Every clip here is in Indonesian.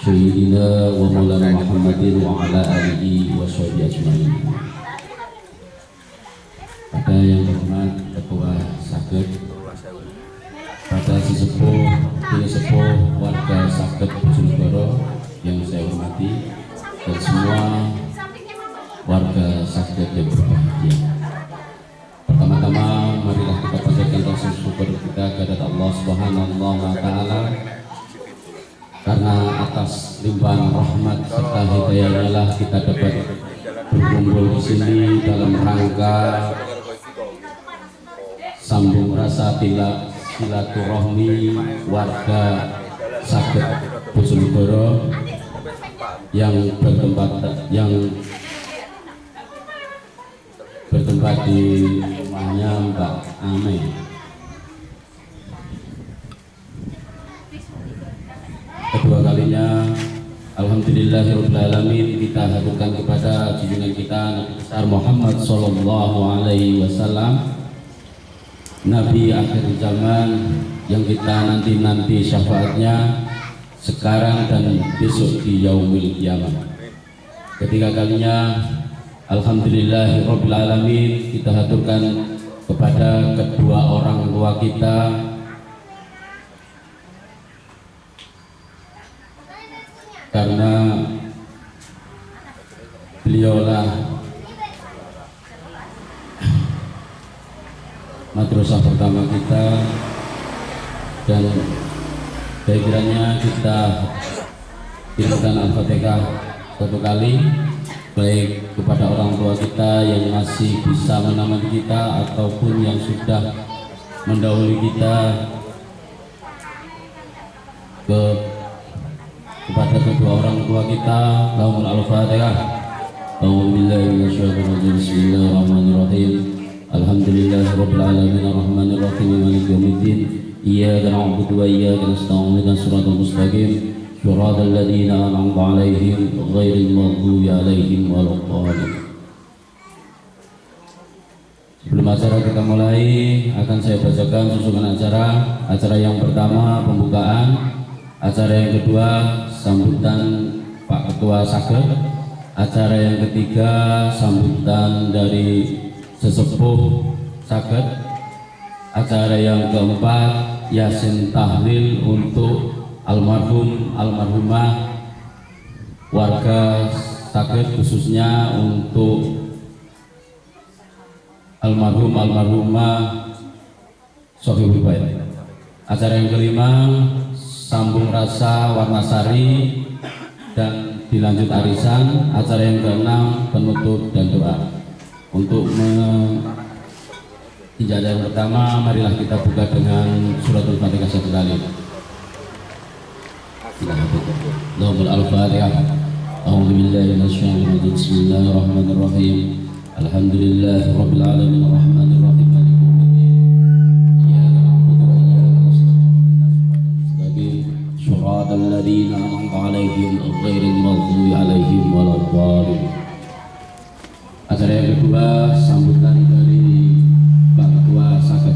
Sayyidina wa maulana Muhammadin wa ala alihi wa sahbihi ajma'in. Pada yang terhormat Ketua Saged, pada sesepuh warga Saged Bojonegoro yang saya hormati, dan semua warga Saged yang berbahagia. Pertama-tama marilah kita panjatkan rasa syukur kita kepada Allah Subhanahu wa Ta'ala, karena atas limpahan rahmat serta hidayahnya lah kita dapat berkumpul di sini dalam rangka sambung rasa silaturahmi warga Saged Bojonegoro yang bertempat di rumahnya Mbak Ame. Kedua kalinya, alhamdulillahirobbilalamin, kita haturkan kepada junjungan kita Nabi besar Muhammad Sallallahu Alaihi Wasallam, Nabi akhir zaman yang kita nanti syafaatnya sekarang dan besok di yaumil qiyamah. Ketiga kalinya, alhamdulillahirobbilalamin, kita haturkan kepada kedua orang tua kita, karena beliaulah madrasah pertama kita, dan kiranya kita kirimkan Al-Fatihah satu kali, baik kepada orang tua kita yang masih bisa menemani kita ataupun yang sudah mendahului kita, kepada kedua orang tua kita. Lahumul Al-Fatihah. A'udzubillahi minasyaitonir rajim. Bismillahirrahmanirrahim. Alhamdulillahirabbil alamin arrahmanir rahim maliki yaumiddin. Iyyaka na'budu wa iyyaka nasta'in ihdinas siratal mustaqim. Shiratal ladzina an'amta 'alaihim ghairil maghdubi 'alaihim waladdallin. Sebelum acara kita mulai, akan saya bacakan susunan acara yang pertama pembukaan, acara yang kedua sambutan Pak Ketua Saged, acara yang ketiga sambutan dari sesepuh Saged, acara yang keempat yasin tahlil untuk almarhumah warga Saged, khususnya untuk almarhumah Sohibul Bait. Acara yang kelima sambung rasa warna sari dan dilanjut arisan. Acara yang keenam penutup dan doa. Untuk ijadah yang pertama, marilah kita buka dengan suratul Fatihah satu kali. Lahumul Al-Fatihah. A'udzubillahi minasyaitonir rajim. Bismillahirrahmanirrahim. Alhamdulillahirabbil alamin arrahmanir rahim. Shiratal ladzina an'amta 'alaihim ghairil maghdubi 'alaihim waladdallin. Acara yang kedua sambutan dari Pak Ketua Saged.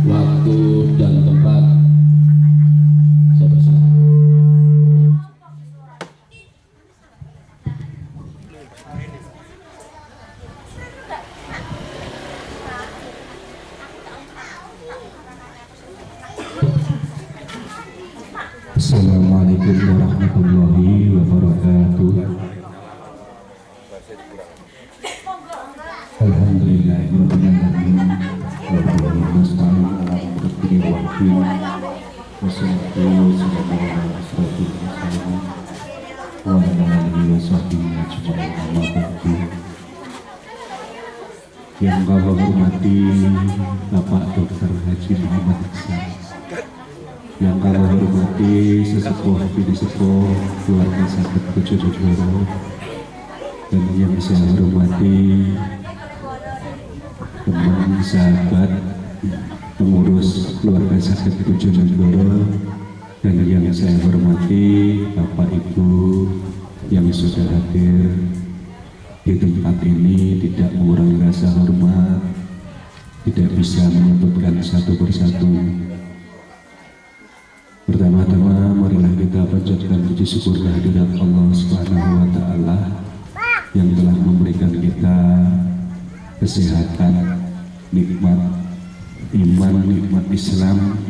Waktu dan tempat saya persilakan. Assalamualaikum warahmatullahi wabarakatuh. Alhamdulillahirrahmanirrahim. Wabillahi nasta'in ala umri wa din. Wassalatu wassalamu ala asyrofil mursalin wa ala alihi wa sahbihi ajma'in. Amma ba'du. Yang kami hormati Bapak Dr. Haji Muhammad Iksan, yang kami hormati sesepuh keluarga Saged Bojonegoro, dan yang saya hormati teman sahabat pengurus keluarga Saged Bojonegoro, dan yang saya hormati Bapak Ibu yang sudah hadir di tempat ini, tidak mengurangi rasa hormat, tidak bisa menyebutkan satu persatu. Pertama-tama marilah kita panjatkan puji syukur kehadirat Allah Subhanahu wa Ta'ala yang telah memberikan kita kesehatan, nikmat iman, nikmat Islam,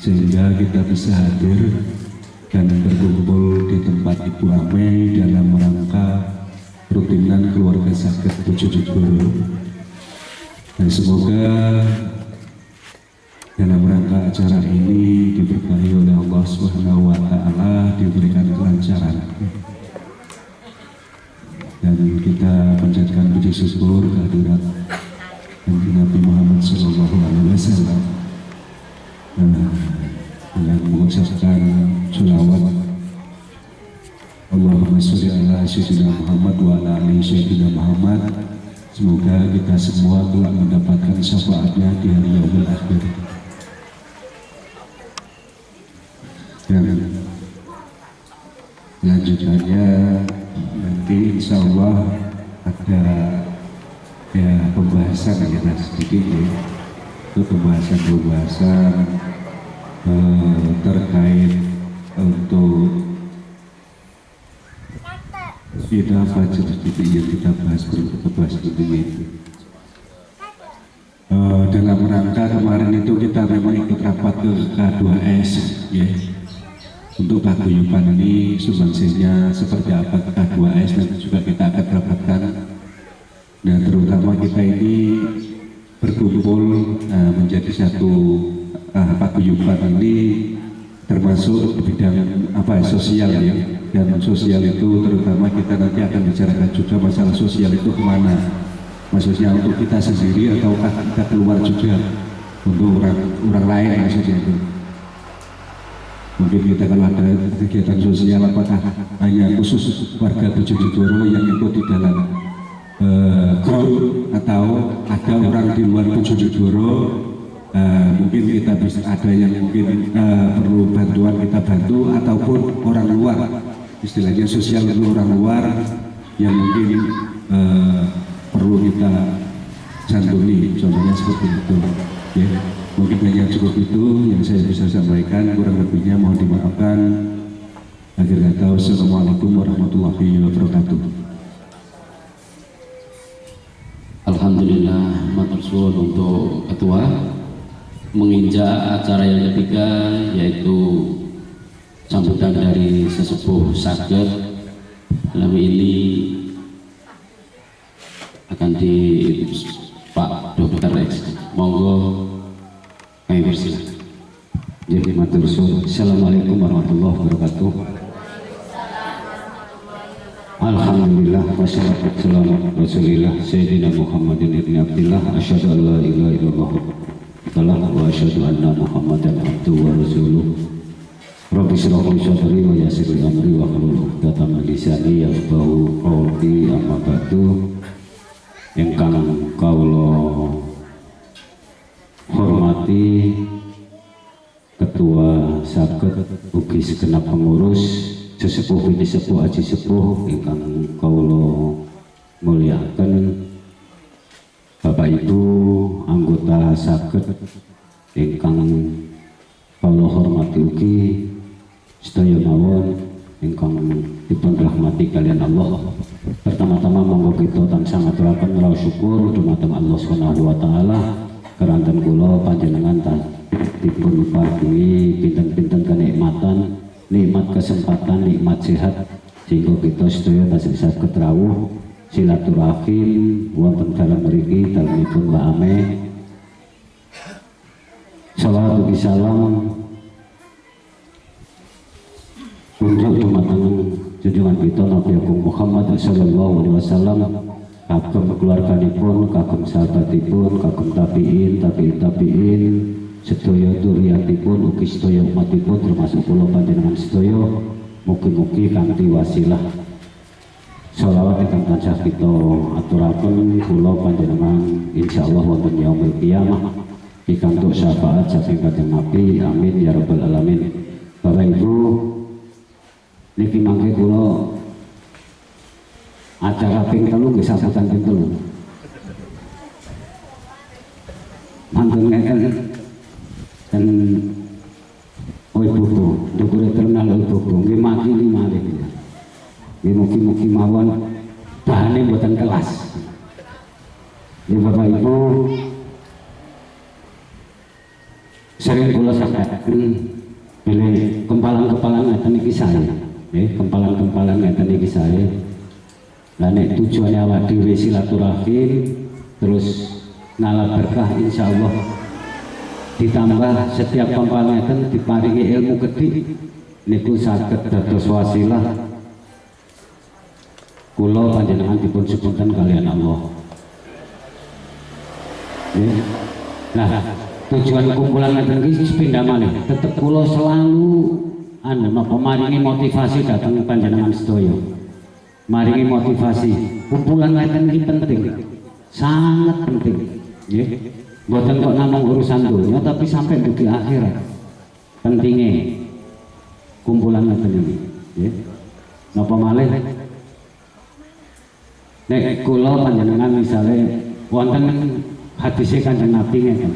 sehingga kita bisa hadir dan berkumpul di tempat Ibu Ame dalam rangka rutinan keluarga sakit Bojonegoro. Dan semoga dalam rangka acara ini diberkahi oleh Allah Subhanahu wa Ta'ala, diberikan kelancaran, dan kita panjatkan puji syukur kehadirat Nabi Muhammad Sallallahu Alaihi Wasallam dengan mengucapkan sholawat Allahumma sholli ala Sayyidina Muhammad wa ala ali Sayyidina Muhammad. Semoga kita semua telah mendapatkan syafaatnya di hari yaumil akhir. Dan lanjutannya nanti insya Allah ada pembahasan kita sedikit ya, itu pembahasan terkait untuk kita baca sedikit yang kita bahas tentunya itu. Dalam rangka kemarin itu kita memang ikut rapat ke K2S ya, untuk paguyuban ini sumbangsihnya seperti apa ke K2S, dan juga kita akan rapatkan. Dan terutama kita ini berkumpul menjadi satu paguyuban ini termasuk bidang sosial ya. Dan sosial itu terutama kita nanti akan bicarakan juga masalah sosial itu kemana, maksudnya untuk kita sendiri ataukah kita keluar juga untuk orang lain, maksudnya itu. Mungkin kita kalau ada kegiatan sosial apakah hanya khusus warga Bojonegoro yang ikut di dalam grup, atau ada orang di luar Bojonegoro, mungkin kita bisa ada yang mungkin perlu bantuan kita bantu, ataupun orang luar, istilahnya sosial untuk orang luar yang mungkin perlu kita santuni, contohnya seperti itu ya. Mungkin hanya cukup itu yang saya bisa sampaikan, kurang lebihnya mohon dimaafkan. Akhir kata, wassalamualaikum warahmatullahi wabarakatuh. Alhamdulillah, matur suwun untuk ketua menginjak acara yang ketiga, yaitu sambutan dari sesepuh sakit. Dalam ini akan di Pak Dr. X, monggo kami persilakan. Jadi matur suwun. Assalamualaikum warahmatullahi wabarakatuh. Alhamdulillah wassalatu wassalamu ala Rasulillah Sayyidina Muhammadin ibn Abdillah, asyhadu an la ilaha illallah wa asyhadu anna Muhammadan abduhu wa rasuluh. Rabbi shrah li sadri wa yassir li amri wa hlul 'uqdatam min lisani yafqahu qawli. Amma ba'du. Ingkang kawula hormati Ketua Saged ugi segenap pengurus, sesepuh bini sepuh aji sepuh ingkang kawula mulyakaken, Bapak Ibu anggota Saged ingkang kawula hormati ugi sedaya mawon ingkang dipun rahmati kalian Allah. Pertama-tama monggo kita tansah ngaturaken raos syukur dumateng Allah Subhanahu wa Ta'ala keranten kula panjenengan dipun paringi pinten-pinten kenikmatan, nikmat kesempatan, nikmat sehat, sehingga kita sedaya tasih saged rawuh silaturahim wonten dalem mriki dalemipun Mbak Ame. Shalawat ugi salam untuk dumateng junjungan kita Nabi Agung Muhammad sallallahu alaihi wasallam, kagem keluarganipun, kagem sahabatipun, kagem tabiin, sedaya dzurriyyatipun ugi sedaya umatipun termasuk kula panjenengan sedaya. Mugi-mugi kanthi wasilah sholawat ingkang tansah kita aturaken kula panjenengan insyaallah wonten yaumil qiyamah pikantuk syafaat saking Kanjeng Nabi, amin ya rabbal alamin. Bapak Ibu, niki mangke kula acara ping 3 nggih sambutan ping 3 mantun ngeten dan oi buku dukure terkenal oi buku nggih makili malih Mugi-mugi mawon bahane mboten kelas. Ya Bapak Ibu, sering kula sampaikan bilih kempalan-kempalan ngeten iki saya. Kempalan-kempalan ngeten iki saya. Lah nek tujuane awak dhewe silaturahim terus ngalah berkah insyaallah ditambah setiap kempalan ngeten diparingi ilmu gedhe niku saged dados wasilah kula panjenengan dipun supunten kalian Allah. Nah, tujuan kumpulan ngeten iki sepindah malih tetep kula selalu napa maringi motivasi dateng panjenengan sedaya. Maringi motivasi. Kumpulan ngeten iki penting. Sangat penting. Nggih. Mboten kok namung urusan dunia tapi sampai dugi akhirat. Pentingnya kumpulan ngeten iki. Nggih. Napa malih? Nek kula panjenengan misale wonten hadis Kanjeng Nabi ngeten.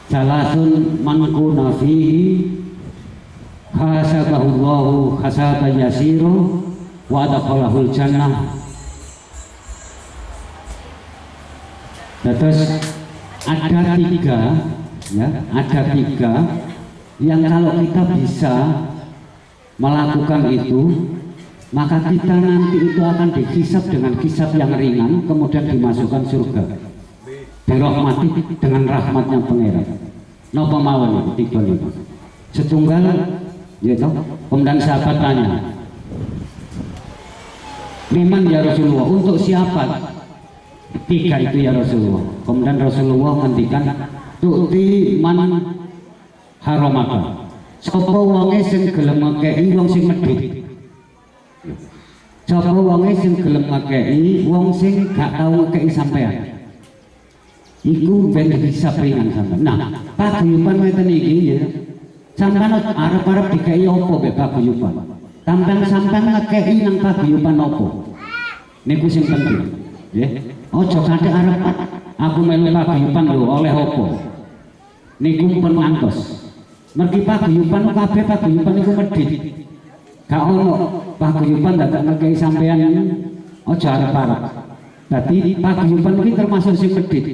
Salasun man kuna fihi hasabahullahu hasaban yasiru wa adkhalahul jannah. Terus ada tiga, ya, ada tiga yang kalau kita bisa melakukan itu, maka kita nanti itu akan dihisab dengan hisab yang ringan, kemudian dimasukkan surga. Dirahmati dengan rahmatnya Pangeran. Napa mawon tiga niku. Setunggal, gitu. Kemudian sahabat tanya, liman ya Rasulullah, untuk siapa? Tiga itu ya Rasulullah. Kemudian Rasulullah ngendikan, tu'ti man haramaka. Sapa wonge sing gelem ngekeki wong sing medhit. Sapa wonge sing gelem ngekeki wong sing gak tau ngekeki sampean. Iku ben hisab ringan sampean. Nah, paguyuban ngeten iki ya. Sampean arep-arep dikeki apa mek paguyuban? Sampean ngekeki nang paguyuban apa? Niku sing penting. Nggih. Aja kadhe arep aku melu paguyuban lho oleh apa? Niku pun ngantos. Mergi paguyuban kabeh paguyuban niku medhit. Gak ono paguyuban dadak ngekeki sampean aja arep-arep. Dadi paguyuban iki termasuk sing medhit.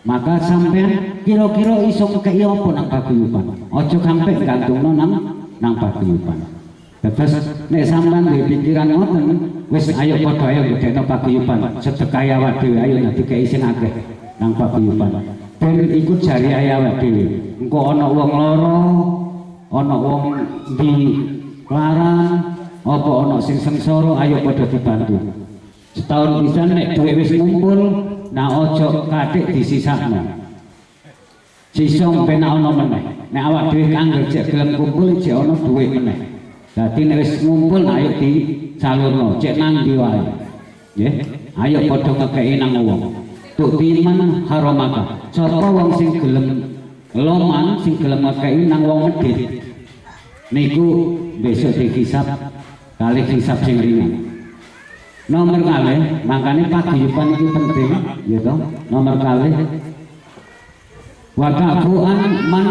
Maka sampean kira-kira iso ngekeki apa nang paguyuban. Aja sampe gantungno nang paguyuban. Terus nek sampean duwe pikiran ngoten, wis ayo padha ayo gedhekno paguyuban. Sedekah awak dhewe ayo dikeki sing akeh nang paguyuban. Ben ikut jari awak dhewe. Engko ana wong lara, ana wong di larang, apa ana sing sengsara ayo padha dibantu. Setahun pisan nek duwe wis ngumpul, nah ojo kathik disisakno. Sisa ben ana meneh. Nek awak dhewe kanggo jek gelem kumpul jek ana dhuwit meneh. Dadi nek wis ngumpul ayo dicalurno, cek nang ndi wae. Nggih, ayo padha ngekeki nang wong. Tu'ti man haramaka. Sapa wong sing gelem loman, sing gelem ngekeki nang wong medhit. Niku besok dihisab kali hisab sing ringan. Nomor kalih, makanya paguyuban itu penting, gitu. Nomor kalih, wakafuan man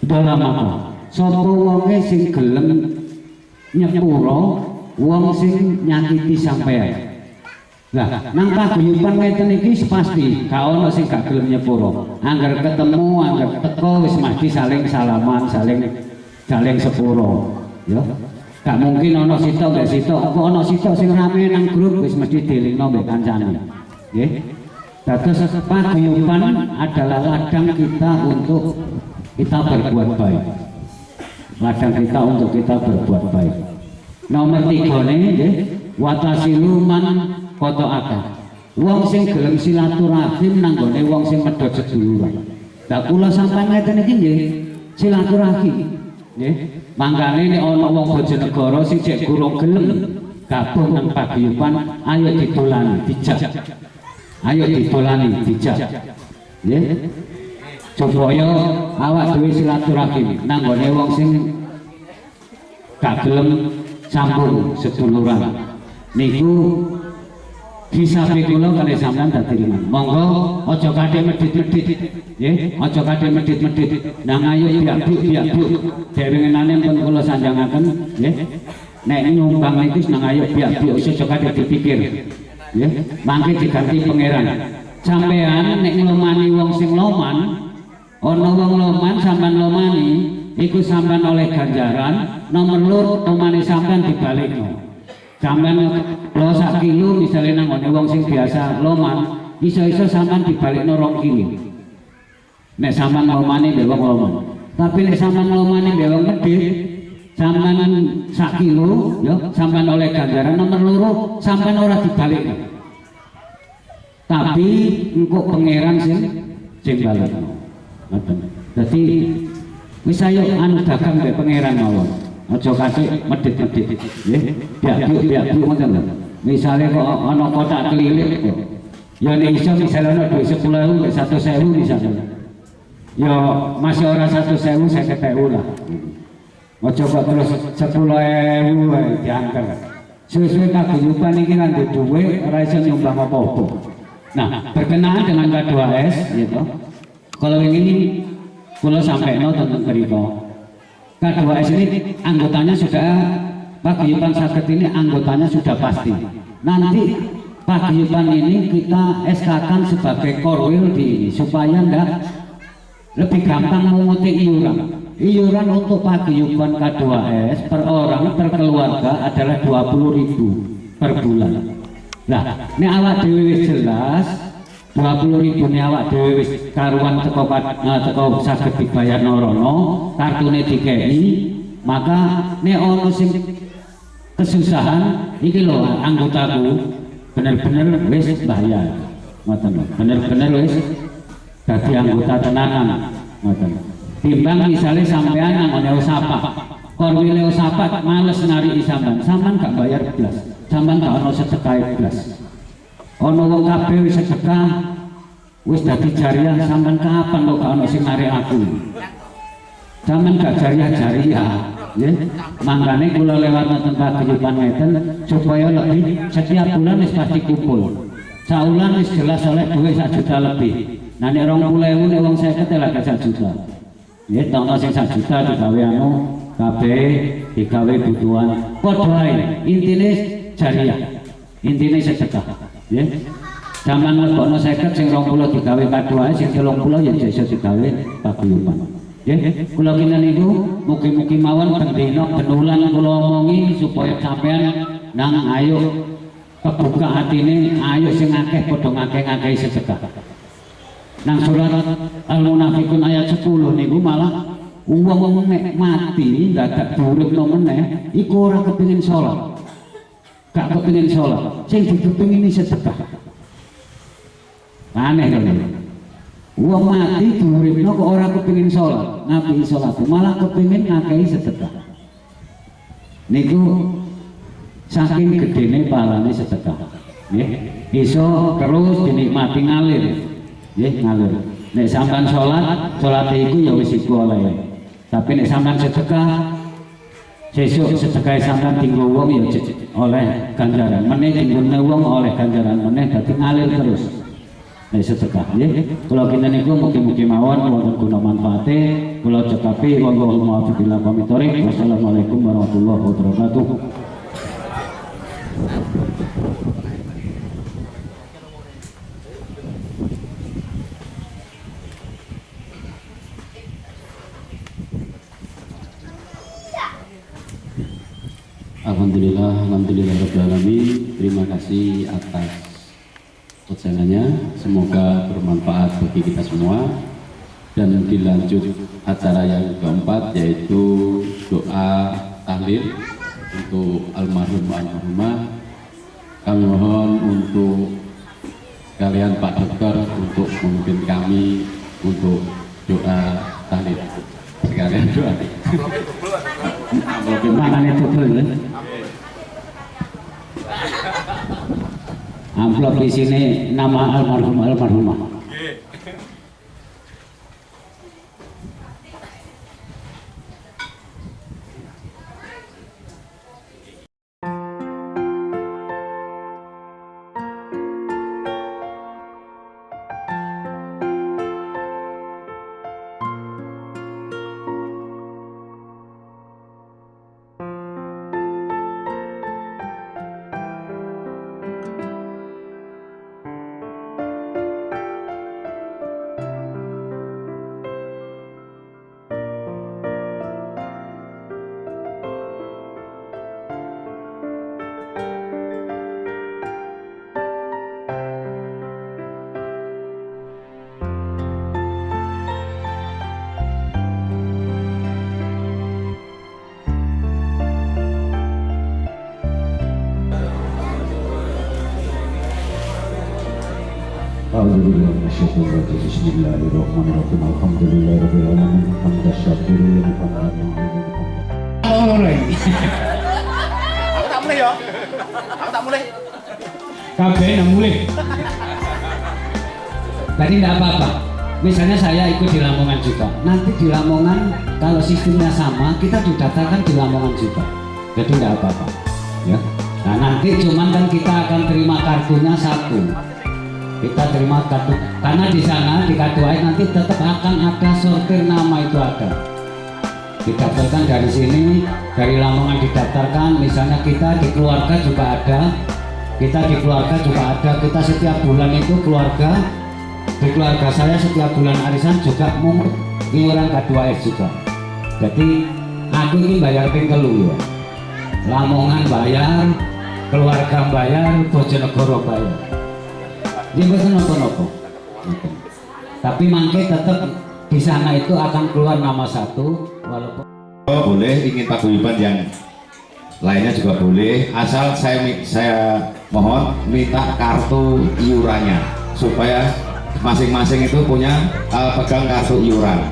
dalamaka. Sapa wonge sing gelem nyepuro wong sing nyakiti sampean. Lah, nang paguyuban ngeten iki pasti gak ono sing gak gelem nyepuro. Angger ketemu, angger teko wis mesti saling salaman, saling sepuro, ya. Gak mungkin ono sitok gak sitok, kok ono sitok sing rame nang grup wis mesti dilingno mbek kancane. Nggih. Dados paguyuban adalah ladang kita untuk kita berbuat baik. Ladang kita untuk kita berbuat baik. Nomor 3 nggih, watasiluman qata'aka. Wong sing gelem silaturahim nang gone wong sing medhot seduluran. Lah kula sampeyan ngeten iki nggih, silaturahim. Nggih. Mangkane nek ana wong Bojonegoro sing jek gurung gelem gabung nang paguyuban, ayo ditolani, dijak. Ayo ditolani, dijak. Nggih. Supaya awak dhewe silaturahim nang gone wong sing gak gelem sambung seduluran. Niku hisabe kula kali sampean dadi ringan. Monggo aja kadhe medhit-medhit, nggih, aja kadhe medhit-medhit. Nang ayo biak-biak. Dewengenane pun kula sanjangaken, nggih. nek nyumbang niku seneng ayo biak-biak aja kate dipikir. Ya, mangke diganti pangeran. Sampean nek nglomani wong sing loman, ana wong loman sampean lomani, iku sampean oleh ganjaran, nomor loro lomane sampean dibalikno. Sampean lo sak kilo misalnya nang wong sing biasa loman, iso-iso sampean dibalikno 2 kilo. Nek sampean lomane mbek wong loman. Tapi nek sampean lomane mbek wong medhit, sampean sak kilo ya sampean oleh ganjaran, nomor loro sampean ora dibalikno. Tapi engko pangeran sing balikno. Ngoten. Dadi wis ayo anu dagang mbek pangeran mawon. Aja katik medhit-medhit nggih. Biak-biak ngoten lho. Misale kok ana kotak keliling kok. Ya nek iso misale ana duit 10.000 mbek 100.000 misalnya. Ya masih ora 100.000 50.000 lah. Aja kok terus 10.000 wae diangker. Suwe-suwe kaguyuban iki kan duwe ora iso nyumbang apa-apa. Nah, berkenaan dengan K2S gitu. Kalau ini kula sampaikan tentang mriku. K2S ini anggotanya sudah paguyuban saged ini anggotanya sudah pasti. Nanti paguyuban ini kita SK-kan sebagai korwil di ini supaya enggak lebih gampang memunguti iuran. Iuran untuk paguyuban K2S per orang per keluarga adalah 20.000 per bulan. Nah, ini awak dhewe wis jelas 20.000 ini awak dhewe wis karuan teko saged dibayar norono, kartune dikei, maka nek ono sing kesusahan iki lho anggotaku bener-bener wis bayar. Ngoten lho, bener-bener wis dadi anggota tenanan. Ngoten. Timbang misalnya sampean nang ngene usapa, korwile usapa males nari sampean gak bayar blas. Sampean gak ono sedekah blas. Ono wong kabeh wis sedekah wis dadi jariah, sampean kapan kok gak ono sing narik aku. Sampean gak jariah-jariah, nggih. Mangkane kula lewat nonton paguyuban ngeten supaya lebih setiap bulan wis pasti kumpul. Saulan wis jelas oleh duit 1 juta lebih. Nah nek 20.000 nek wong 50 lah gak 1 juta. Nggih, tonggo sing 1 juta digawe anu kabeh digawe butuhan. Padha ae, intine jariah. Intine sedekah. Ya, zaman lebokno 50 sing 20 digawe K2S, sing 30 ya iso digawe paguyuban. Ya, kula kinten niku mugi-mugi mawon bendina benulan kula omongi supaya sampean nang ayo kebuka hatine, ayo sing akeh padha ngakeh-ngakehi sedekah. Nang surat Al-Munafiqun ayat 10 niku malah wong nek mati dadak diuripno meneh iku ora kepengin salat. Gak kepingin sholat, sing dikepingin sedekah. Aneh kan? Wong mati diuripno kok ora kepingin sholat, ngapain sholat, malah kepingin ngakai sedekah. Niku saking gedene palane sedekah. Nggih, iso terus dinikmati ngalir. Nggih, ngalir. Nek sampean sholat iku ya wis iku oleh. Tapi nek sampean sedekah sesuk sedekah sampean tinggo wong ya oleh ganjaran meneh tinggo wong oleh ganjaran meneh dadi ngalir terus nek sedekah nggih. Kula kinten niku mugi-mugi mawon wonten guna manfaate kula cekapi wallahu muwaffiq ila aqwamit thoriq. Wassalamualaikum warahmatullahi wabarakatuh. Alhamdulillahirrahmanirrahim. Terima kasih atas ucapannya, semoga bermanfaat bagi kita semua. Dan dilanjut acara yang keempat yaitu doa tahlil untuk almarhumah. Kami mohon untuk kalian Pak Dokter untuk memimpin kami untuk doa tahlil. Sekalian doa. Manane tebel. Amplop di sini nama almarhumah. A'udzubillahi minasyaitonir rajim. Bismillahirrahmanirrahim. Alhamdulillahirabbil alamin. Hamdan syakirin Aku tak mulai ya. Aku tak mulai. Kabeh yang mulai. Tadi tidak apa-apa. Misalnya saya ikut di Lamongan juga. Nanti di Lamongan kalau sistemnya sama, kita didaftarkan di Lamongan juga. Jadi tidak apa-apa. Ya. Nah nanti cuman kan kita akan terima kartunya satu. Kita terima kartu karena di sana di kartu A nanti tetap akan ada sortir nama itu ada. Didaftarkan dari sini, dari Lamongan didaftarkan. Misalnya kita di keluarga juga ada. Kita di keluarga juga ada. Kita setiap bulan itu keluarga. Di keluarga saya setiap bulan arisan juga mau iuran K2S juga. Jadi aku ini bayar pengkelu ya. Lamongan bayar, keluarga bayar, Bojonegoro bayar. Jadi bukan nopo-nopo. Tapi mangke tetap di sana itu akan keluar nama satu walaupun boleh ingin paguyuban yang lainnya juga boleh, asal saya mohon minta kartu iurannya supaya masing-masing itu punya pegang kartu iuran,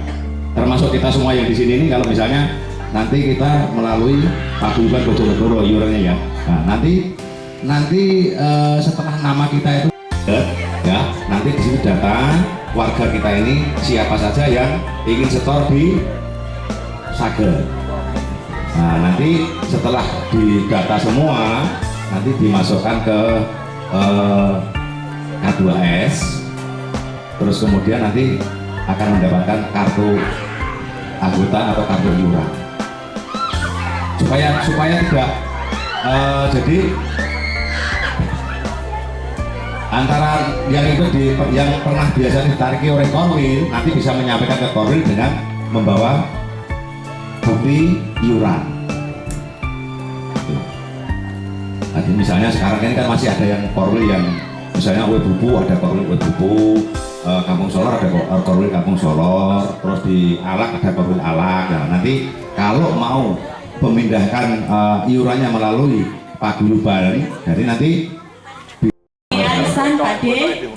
termasuk kita semua yang di sini ini. Kalau misalnya nanti kita melalui paguyuban Bojonegoro iurannya ya, nah nanti setelah nama kita itu ya, nanti di sini data warga kita ini siapa saja yang ingin setor di Saged. Nah nanti setelah didata semua, nanti dimasukkan ke K2S, terus kemudian nanti akan mendapatkan kartu anggota atau kartu iuran supaya tidak jadi antara yang itu yang pernah biasa ditariki oleh Korwil nanti bisa menyampaikan ke Korwil dengan membawa bukti iuran. Jadi misalnya sekarang ini kan masih ada yang Korwil yang misalnya Webubu, ada Korwil Webubu, Kampung Solor ada Korwil Kampung Solor, terus di Alak ada Korwil Alak. Nah, nanti kalau mau memindahkan iurannya melalui paguyuban, jadi nanti arisan Pakde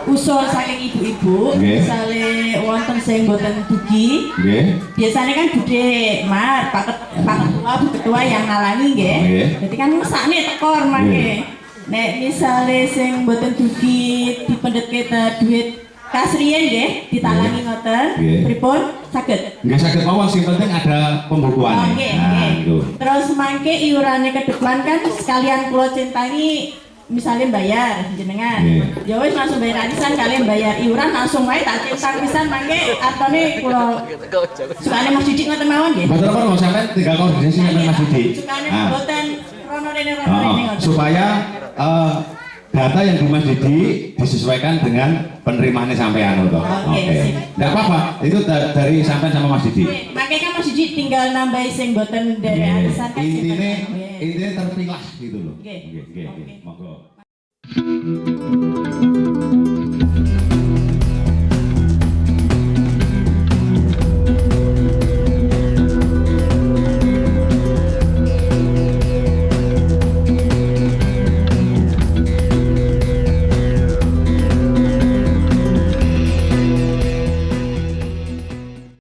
usul saking ibu-ibu misalnya wonten sing boten dugi biasanya kan Bude Mat Pak Ketua Bu Ketua yang nalangi nggih. Jadi kan sakne tekor mangke nek misale sing boten dugi dipendhetke duit kasriyen nggih ditalangi ngoten pripun saged nggih saged mawon, sing penting ada pembukuan. Nah itu terus mangke iurane ke depan kan sekalian kula cintangi misalnya bayar jenengan ya wis langsung bayar arisan, kalian bayar iuran langsung wae tak centang pisan mangke artone kula sukane Mas Didik ngoten mawon nggih. betul apa mau sampean tinggal koordinasi dengan Mas Didik. Sukane mboten rono rene ngoten. Supaya data yang di Mas Didik disesuaikan dengan penerimaannya sampean to. Oke. Enggak apa-apa, itu dari sampean sama Mas Didik. Makanya kan Mas Didik tinggal nambahi sing mboten dari arisan kan. Intinya terpilah gitu loh. Oke. Monggo.